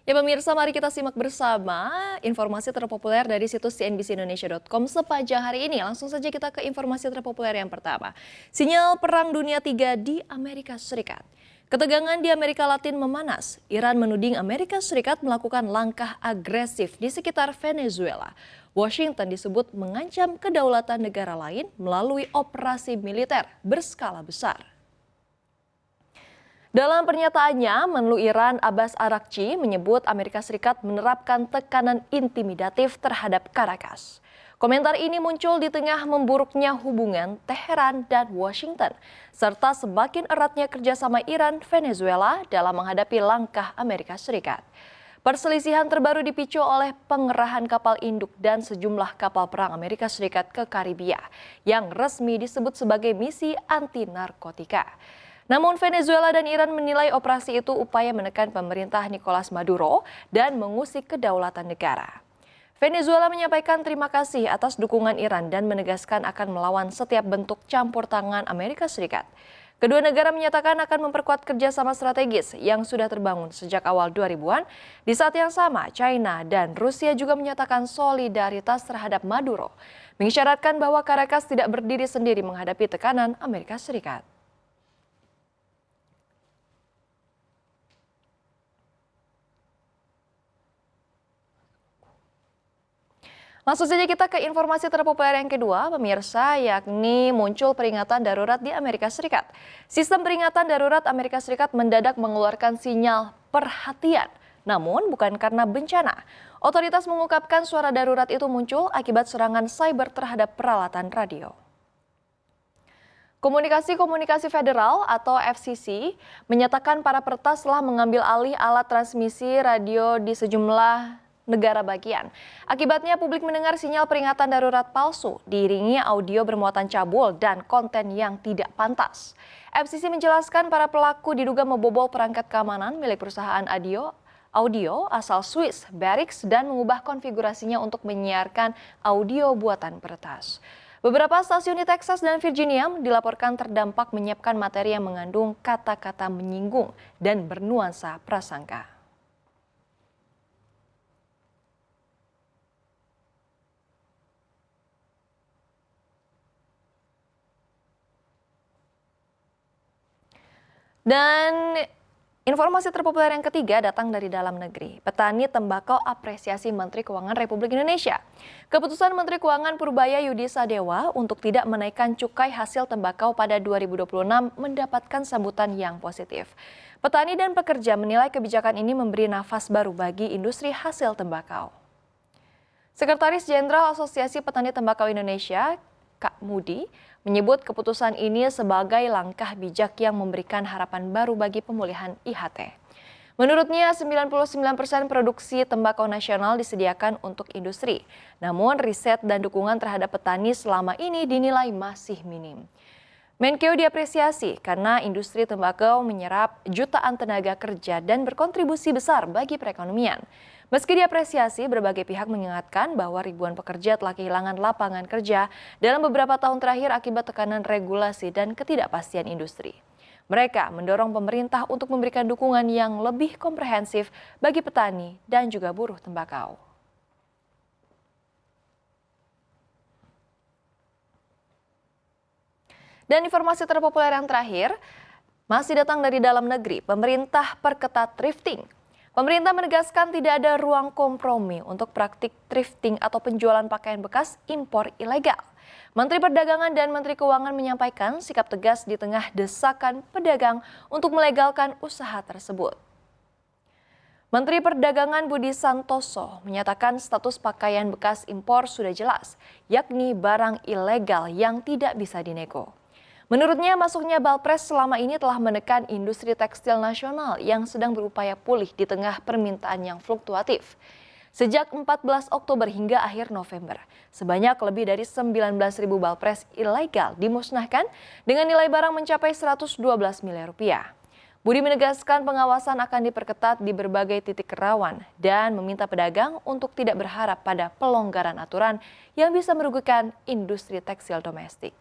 Ya pemirsa, mari kita simak bersama informasi terpopuler dari situs cnbcindonesia.com sepanjang hari ini. Langsung saja kita ke informasi terpopuler yang pertama. Sinyal Perang Dunia III di Amerika Serikat. Ketegangan di Amerika Latin memanas. Iran menuding Amerika Serikat melakukan langkah agresif di sekitar Venezuela. Washington disebut mengancam kedaulatan negara lain melalui operasi militer berskala besar. Dalam pernyataannya, Menlu Iran Abbas Araghchi menyebut Amerika Serikat menerapkan tekanan intimidatif terhadap Caracas. Komentar ini muncul di tengah memburuknya hubungan Teheran dan Washington, serta semakin eratnya kerjasama Iran-Venezuela dalam menghadapi langkah Amerika Serikat. Perselisihan terbaru dipicu oleh pengerahan kapal induk dan sejumlah kapal perang Amerika Serikat ke Karibia, yang resmi disebut sebagai misi anti-narkotika. Namun Venezuela dan Iran menilai operasi itu upaya menekan pemerintah Nicolas Maduro dan mengusik kedaulatan negara. Venezuela menyampaikan terima kasih atas dukungan Iran dan menegaskan akan melawan setiap bentuk campur tangan Amerika Serikat. Kedua negara menyatakan akan memperkuat kerjasama strategis yang sudah terbangun sejak awal 2000-an. Di saat yang sama, China dan Rusia juga menyatakan solidaritas terhadap Maduro, mengisyaratkan bahwa Caracas tidak berdiri sendiri menghadapi tekanan Amerika Serikat. Langsung saja kita ke informasi terpopuler yang kedua, pemirsa, yakni muncul peringatan darurat di Amerika Serikat. Sistem peringatan darurat Amerika Serikat mendadak mengeluarkan sinyal perhatian, namun bukan karena bencana. Otoritas mengungkapkan suara darurat itu muncul akibat serangan cyber terhadap peralatan radio. Komunikasi Federal atau FCC menyatakan para peretas telah mengambil alih alat transmisi radio di sejumlah negara bagian. Akibatnya publik mendengar sinyal peringatan darurat palsu, diiringi audio bermuatan cabul dan konten yang tidak pantas. FCC menjelaskan para pelaku diduga membobol perangkat keamanan milik perusahaan audio asal Swiss, Barrix, dan mengubah konfigurasinya untuk menyiarkan audio buatan peretas. Beberapa stasiun di Texas dan Virginia dilaporkan terdampak menyiapkan materi yang mengandung kata-kata menyinggung dan bernuansa prasangka. Dan informasi terpopuler yang ketiga datang dari dalam negeri. Petani tembakau apresiasi Menteri Keuangan Republik Indonesia. Keputusan Menteri Keuangan Purbaya Yudi Sadewa untuk tidak menaikkan cukai hasil tembakau pada 2026 mendapatkan sambutan yang positif. Petani dan pekerja menilai kebijakan ini memberi nafas baru bagi industri hasil tembakau. Sekretaris Jenderal Asosiasi Petani Tembakau Indonesia, Kak Mudi, menyebut keputusan ini sebagai langkah bijak yang memberikan harapan baru bagi pemulihan IHT. Menurutnya, 99% produksi tembakau nasional disediakan untuk industri. Namun, riset dan dukungan terhadap petani selama ini dinilai masih minim. Menkeu diapresiasi karena industri tembakau menyerap jutaan tenaga kerja dan berkontribusi besar bagi perekonomian. Meski diapresiasi, berbagai pihak mengingatkan bahwa ribuan pekerja telah kehilangan lapangan kerja dalam beberapa tahun terakhir akibat tekanan regulasi dan ketidakpastian industri. Mereka mendorong pemerintah untuk memberikan dukungan yang lebih komprehensif bagi petani dan juga buruh tembakau. Dan informasi terpopuler yang terakhir masih datang dari dalam negeri. Pemerintah perketat thrifting. Pemerintah menegaskan tidak ada ruang kompromi untuk praktik thrifting atau penjualan pakaian bekas impor ilegal. Menteri Perdagangan dan Menteri Keuangan menyampaikan sikap tegas di tengah desakan pedagang untuk melegalkan usaha tersebut. Menteri Perdagangan Budi Santoso menyatakan status pakaian bekas impor sudah jelas, yakni barang ilegal yang tidak bisa dinego. Menurutnya, masuknya Balpres selama ini telah menekan industri tekstil nasional yang sedang berupaya pulih di tengah permintaan yang fluktuatif. Sejak 14 Oktober hingga akhir November, sebanyak lebih dari 19.000 Balpres ilegal dimusnahkan dengan nilai barang mencapai 112 miliar rupiah. Budi menegaskan pengawasan akan diperketat di berbagai titik rawan dan meminta pedagang untuk tidak berharap pada pelonggaran aturan yang bisa merugikan industri tekstil domestik.